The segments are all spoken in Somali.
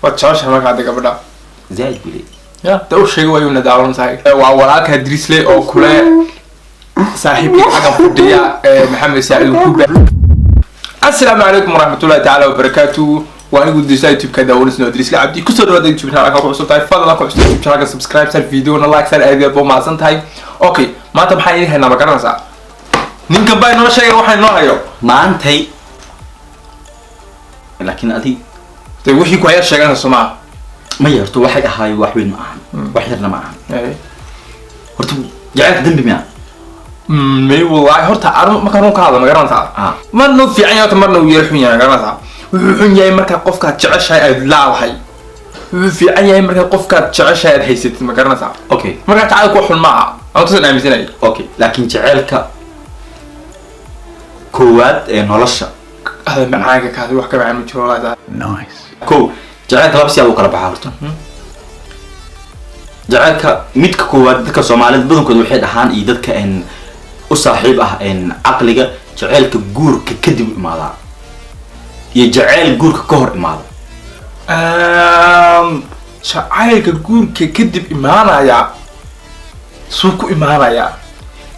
وتشاش ما قاعد قبل زايد بلي يا تو شيء ويونا دارون ساي ووراك هدريس لي أو كله صاحبي حاجة فردية محمد سعيد الكوبا. السلام عليكم ورحمة الله تعالى وبركاته. وأنا قد ديسايد تبكي داونسنا ودريس لي عبدي كسر هذا يوتيوب شانل كم حصل تاي فضل لكم حصل يوتيوب شانل سبسكرايب سال فيديو لايك سال أيدي أبو معصن تاي. أوكي ما تبحثي هنا بكرنا سا. نينك باي نور شيء روح نور هيو. ما أنت هي لكن أدي توحي كويس شيء أنا سمع. ما يرتو واحد هاي واحد معهم واحدنا معهم. إيه. هرتو جعلك دم بمياه. مي والله هرت عارف ما كانوا كهذا ما قرنتها ما إنه في عينات مرة ويرحون يعني قرنتها ويحون جاي مركب قفك تعيش هاي لا وحي في عينات مركب قفك تعيش هاي الحيسة ما قرنتها اوكي مركب تعال كوحل معها أو تصير نعمل زين اوكي لكن جعلك كواد نولشة هذا معاك هذا واحد كمان متشوه هذا نايس كو جعلك لابس يا أبو كلا بحارته جعلك ميتك كواد ذكر سومالي بدون كده وحيد أحيان يدك إن وصاحب إن عقلك جعلك جورك كذب ماذا يجعل جورك كهر ماذا جعلك جورك كذب إيمانا يا سوق إيمانا يا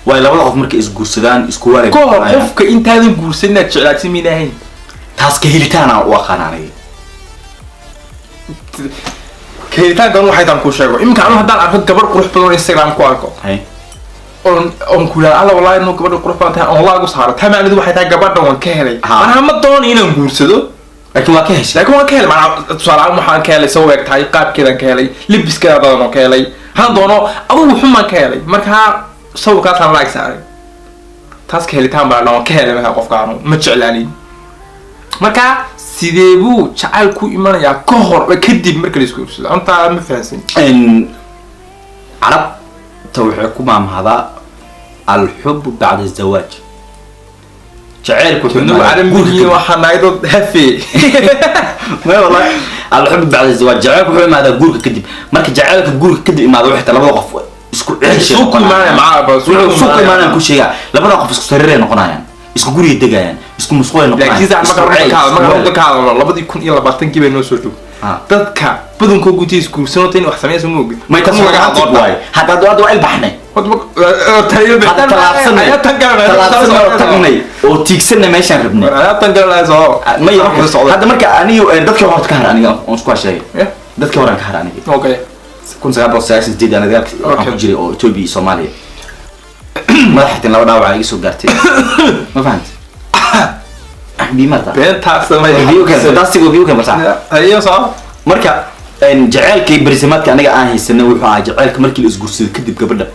ولا والله مرك إسقور سدان إسقواري كهر قفك أنت هذا جور سنة جعلك سميناهين تاسك هيلتانا وخاناني كهيلتان كانوا حيتان كوشاكو إمكان أنا هدان عارف قبل قروح بدون إنستغرام كوالكو هاي on kula alla wallahi inuu gabadha qurux badan tahay on laagu saaro tamaanadu waxay tahay gabadha waan ka helay ana ma doon inaan guursado laakiin waa ka heshay tusaale waxaan ka helay soo weegtahay qaabkeedan ka helay libiskeeda badan oo ka helay han doono adigu xumaan ka helay marka sawirkaas aan laag saaray taas ka helitaan baa ka helay marka qofkaanu ma jeclaanin marka sidee buu jacayl ku imanayaa ka hor kadib marka la isku guursado anta ma fahansin arab توحكم مع هذا الحب بعد الزواج شعيرك وتنو على مين وحنايدو هفي ما والله الحب بعد الزواج جعلك وحنا ما هذا جورك كذب مرك جعلك جورك كذب ما ذا وحده لبض قف سوق معنا بس سوق معنا كل شيء لبض قف اسكو سريرين نقنايان اسكو جوري دغايان اسكو مسخوي نقنايان لكن ما قرب لبض يكون إلا بارتن كيبه نو سوتو dadka badankoodu guutiis guursanooteen wax sameeyay moog ma ka soo gacan way hada dood waa ilbaxnay tagnay oo tiigsanay meeshan rabnay tan galayso ma yaqaan hada marka aniga dadka horta ka har aniga oo isku hashay dadka horan ka har aniga okay kun saabo saayis diidan aniga ku jiray oo Ethiopia Soomaaliya madaxtan laba dhaawac ay soo gaartay ma fahanti بيمرتا بنتها سمي فانتاستيكو فيو كان مرتا ايوه صح marka jaceelkii bariisamaadka aniga aan haysanay wuxuu ahaa jaceelka markii la isguursaday kadib gabadha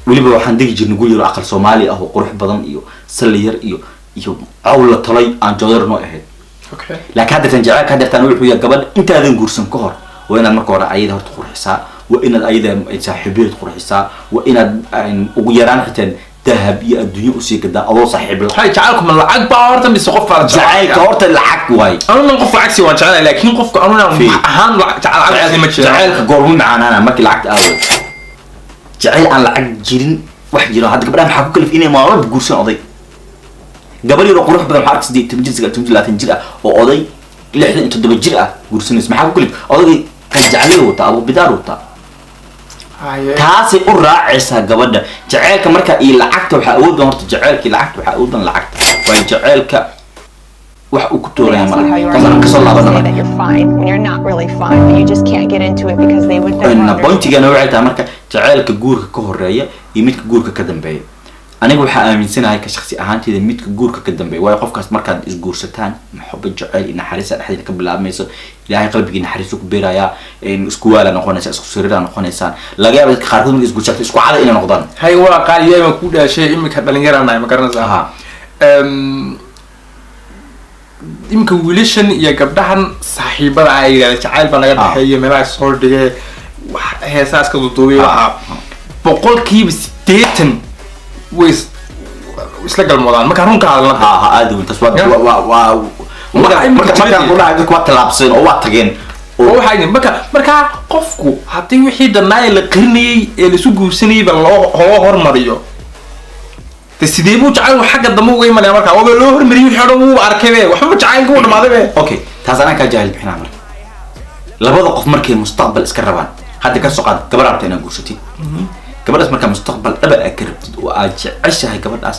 waliba waxaan digi jirnay guri yar aqal Soomaali ah oo qurux badan iyo saliyar iyo awla talay aan joodarno ahayd okay laakiin hadda jaceelka hadda wuxuu yahay gabadha intaadan guursan ka hor waa inaad marka hore ayada horta qurxisaa waa inaad ayada saaxiibeed qurxisaa waa inaad ugu yaraan xitaan ذهب يا الدنيا وسيكدا الله صاحب هاي جعلكم العق باورتا بيسقف على جعلك هورتا العق واي انا من قف عكسي وان جعل لكن قف انا اهان جعل عكسي ما جعلك قرون معانا انا ماكل العق اول جعل ان العق جيرين واحد جيرو هذا قبل ما حكوا كلف اني ما رب غورسن اوداي قبل يرو قروح بدل حرك سدي تمجز 30 جير او اوداي 67 جير غورسن اسمع حكوا كلف اوداي كان جعليه وتا ابو بدار وتا taasi u raacaysa gabadha jaceelka marka ii lacagta waxa awood horta jaceelki lacagta waxa awood lacagta way jaceelka wax uu ku tooraya marka soo laabana you're fine when you're not really fine but you just can't get into it because they would never pointiga waxay tahay marka jaceelka guurka ka horeeya iyo midka guurka ka dambeeya aniga waxa aaminsanahay ka shakhsi ahaanteeda midka guurka ka dambeeya way qofkaas markaad isguursataan maxab jaceyl in naxariis dhaxdii ka bilaabmayso ilaahay qalbigiina naxariis ku beeraya in isku waala noqonaysa isku sariir noqonaysa laga yaabo qaarkood in isguursato isku cad inay noqdaan hay waa qaaliyeey ma ku dhaashay imika dhalinyarana ma garanaysaa imka wiilashan iyo gabdhahan saaxiibada ay jacayl baa laga dhaxeeyo meelaha soo dhigay wax heesaas ka duubay waxa boqolkiiba 80 ويس ويسلق الموضوع ما كانوا كهذا عادي وانت سواد ما كان كل حاجه كوات لابسين او واتغين oo waxay marka qofku hadii wixii dhanay la qirniyay ee la soo guursanay baa loo hormariyo sidee buu jacayl xagga dambe uga imanaya marka oo loo hormariyo wixii dhan uu arkay waxba jacayl ku dhamaaday okay taas ana ka jahil bixina mar labada qof markay mustaqbal iska rabaan hadda ka soo qaad gabar rabta inaad guursatid gabadhaas markaa mustaqbal dhaba aad ka rabtid oo aad jeceshahay gabadhaas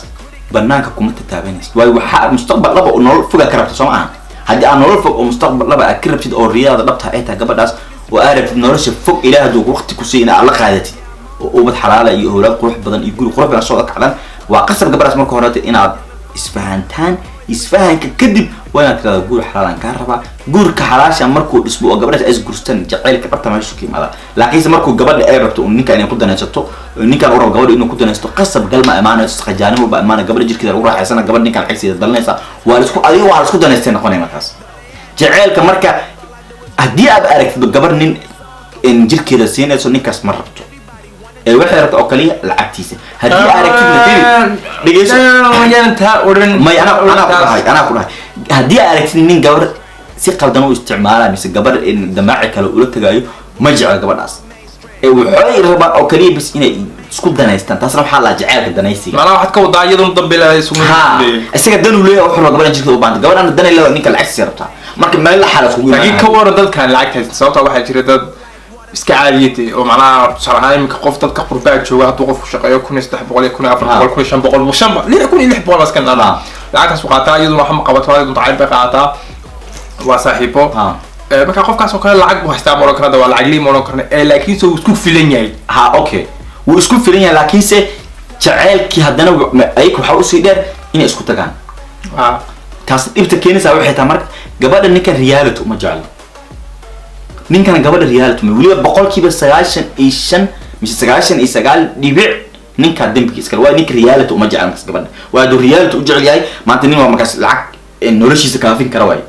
banaanka kuma tataabanaysid waayo waxaa mustaqbal dhaba oo nolol foga ka rabta soo maaha haddii aad nolol fog oo mustaqbal dhaba aad ka rabtid oo riyaada dhabta ay tahay gabadhaas oo aad rabtid nolosha fog ilaahay hadduu waqti ku siiyo inaad la qaadatid oo ubad xalaala iyo howlaad qurux badan iyo guri qurux badan soo kacdan waa qasab gabadhaas marka hore inaad isfahantaan isfahanka kadib waa inaad tirahdaa guur xalaalan kaa rabaa guurka xalaasha markuu dhismo oo gabadhaas ay guurstaan jaceylka dhabta meesha ku yimaada laakiinse markuu gabadha ay rabto ninkan inay ku danaysato ninkan u rabo gabadha inuu ku danaysto qasab galma imaanayso khajaanimo ba imaanay gabadha jirkeeda lagu raaxaysana gabadha ninkan xigsiisa dalinaysa waa la isku adiga waa la isku danaystay noqonay markaas jaceylka marka haddii aad aragtid gabar nin jirkeeda siinayso ninkaas ma rabto ee waxay rabto oo kaliya lacagtiisa haddii aragtid natiri dhigeyso may anaa ku dhahay haddii aragtid nin gabar si qaldan u isticmaala mise gabar damaaci kale ula tagaayo ma jecla gabadhaas ee waxay rabaan oo kaliya bis inay isku danaystaan taasna waxaa la jaceylka danaysiga maana waxaad ka wadaa iyadoo dambe leedahay isaga dan uu leeyahay wuxuu gabadha jirkeeda u baanta gabadhana dan ay leedahay ninka lacagtiisa rabtaa marka meel la xalas ugu laakiin ka waran dadkan lacagta sababta waxaa jira dad iska caadiyay oo macnaha sharcaan imika qof dadka qurbaa jooga hadduu qofku shaqeeyo 1300 1400 1500 askan dhanaa lacagtaas qaataa iyadoo waxa ma qabato iyadoo tacayb bay qaataa waa saaxiibo marka qofkaas oo kale lacag buu haystaa moron karada waa lacag lii moron karna ee laakiin soo isku filan yahay okay wuu isku filan yahay laakiin se jaceylkii haddana ayku waxa u sii dheer inay isku tagaan taas dhibta keenaysa waxay tahay marka gabadha ninka reality uma jeclo ninkan gabadha reality ma waliba boqolkiiba 95 mise 99 dhibic ninka dambiga iska waa ninka reality uma jeclo markaas gabadha waa duu reality u jecel yahay maanta nin waa markaas lacag noloshiisa kaafin kara waay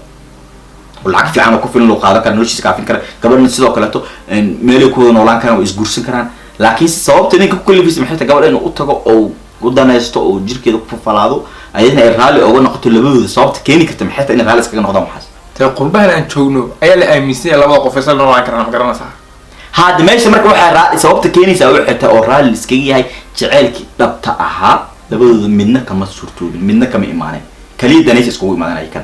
lacag fiican oo ku filan loo qaadan kara noloshiisa kaafin kara gabadhna sidoo kale to meel ku wada noolaan karaan oo isguursan karaan laakiin sababta ninka ku kalifis maxay tahay gabadha inuu u tago oo u danaysto oo jirkeeda ku falaado ayadna ay raali uga noqoto labadooda sababta keeni karta maxay tahay in raali iskaga noqdaan waxaas tay qurbahan aan joogno ayaa la aaminsan labada qof isla noolaan karaan ma garanaysaa haddii meesha marka waxaa raali sababta keenaysa waxay tahay oo raali iskaga yahay jaceylkii dhabta ahaa labadooda midna kama suurtoobin midna kama imaaneen kaliya danaysa iskugu imaanay kan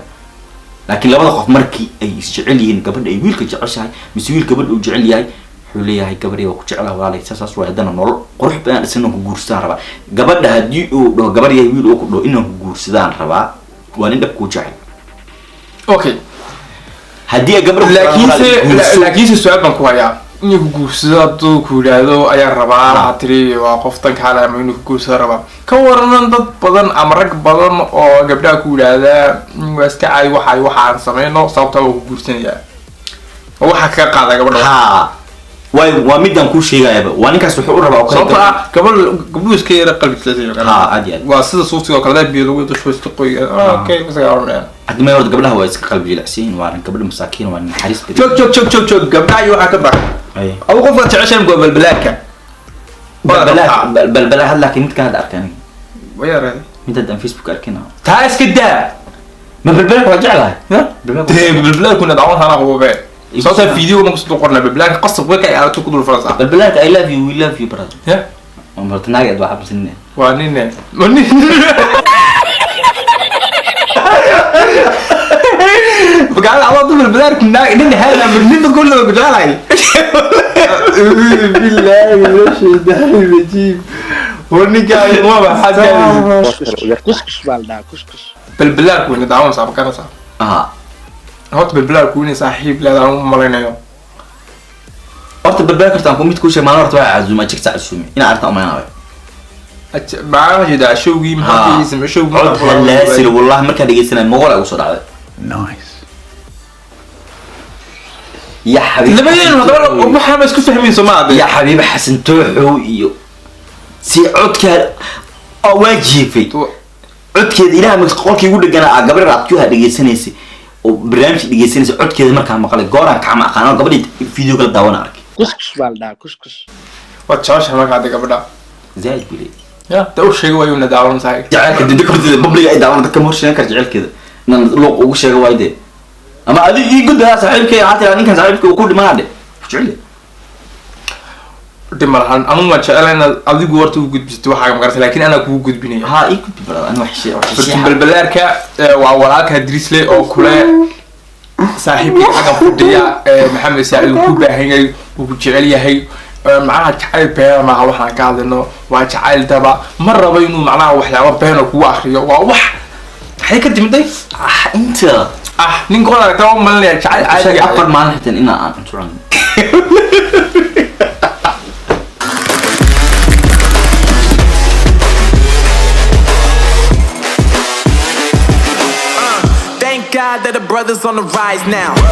laakiin labada qof markii ay isjecel yihiin gabadha ay wiilka jeceshahay mise wiil gabadha uu jecel yahay wuxuu leeyahay gabadhay waa ku jeclaa walaalay saas waa haddana nolol qurux badan dhisana ku guursadaan rabaa gabadha haddii uu dhaho gabar yahay wiil uu ku dhaho inaan ku guursadaan rabaa waa nin dhab ku jecel okay haddii gabadha laakiin su'aal baan ku hayaa inuu ku guursado hadduu ku yidhaahdo ayaa rabaa tiri waa qof tan kale ama inuu ku guursado rabaa ka waranan dad badan ama rag badan oo gabdhaha ku yidhaahda waa iska caadi waxaan sameyno sababta uu ku guursanayaa waxa ka qaada gabadha waa midaan kuu sheegayaba waa ninkaas wuxuu u rabaa sababta gabadhu iska yara qalbigiisa aad waa sida suuqsiga oo kale biyo lagu dasho iska qoy okay masaga oranayaan hadda ma horta gabdhaha waa iska qalbi jilicsiin waa gabadha masaakiin waa naxariis badan joog gabdhaha iyo waxa ka baxay aw qofka jeceshan go balbalaadka balbala hadda laakiin mid ka hada arkeen wayar mid hadda Facebook arkina taa iska daa ma balbala waa jeclahay balbala kuna daawan hana qobe صوت الفيديو ما كنت قرنا ببلاك قصة وكاي على تقول الفرنسا بالبلاك I love you we love you brother يا مرتنا قاعد واحد سنة وانين بقال على طول بالبلاك نين هذا من تقول له بجالي بالله ليش ده بجيب هوني قاعد ما حد كسكس بالدا كسكس بالبلاك وين دعوان صاحب كان صاحب horta balbalaar kuwini saaxiib leedahay uma malaynayo horta balbalaar kartaan ku mid ku sheeg maalin horta waa cazuma jigta cazumi ina arta umaynayo baa jida showgii maxaa isma showgii la sir wallahi marka dhageysanay moqol ay u soo dhacday nice ya xabiib labadeen waxa ma isku fahmin Soomaaliya ya xabiib xasan tooxo iyo si codka waajifay codkeeda ilaahay ma qolkii ugu dhaganaa gabar raadku ha dhageysanaysay oo barnaamij dhageysanaysa codkeeda markaa maqalay gooraan kacma aqaan gabadhii video kala daawana arkay كسكس بالدا كسكس واتشاش ما قاعد قبلها زايد بلي يا تو شيء ويا نداون ساي جعلك ديك ببليغ اي داون دك مر شيء كرجعل كده ان لوق ugu sheego wayde ama adi ii gudaa saaxiibkay haata ninkan saaxiibkay ku dhimaade jecel dimarhan anu ma jecelayn adigu warta u gudbisto waxa ma gartay laakiin ana ku gudbinay ha ii gudbi baro ana wax shay balbalaarka waa walaalka Drisle oo kule saaxiibkii xaggan fadhiya maxamed saacid uu ku baahan yahay uu ku jecel yahay macnaha jacayl beena maaha waxaan ka hadlayno waa jacayl daba ma rabo inuu macnaha waxyaabo beena kugu akriyo waa wax maxay ka timiday inta ninka oon aragtaa u malinaya jacayl caadi afar maalin xitan inaa aan cunturan God that the brothers on the rise now.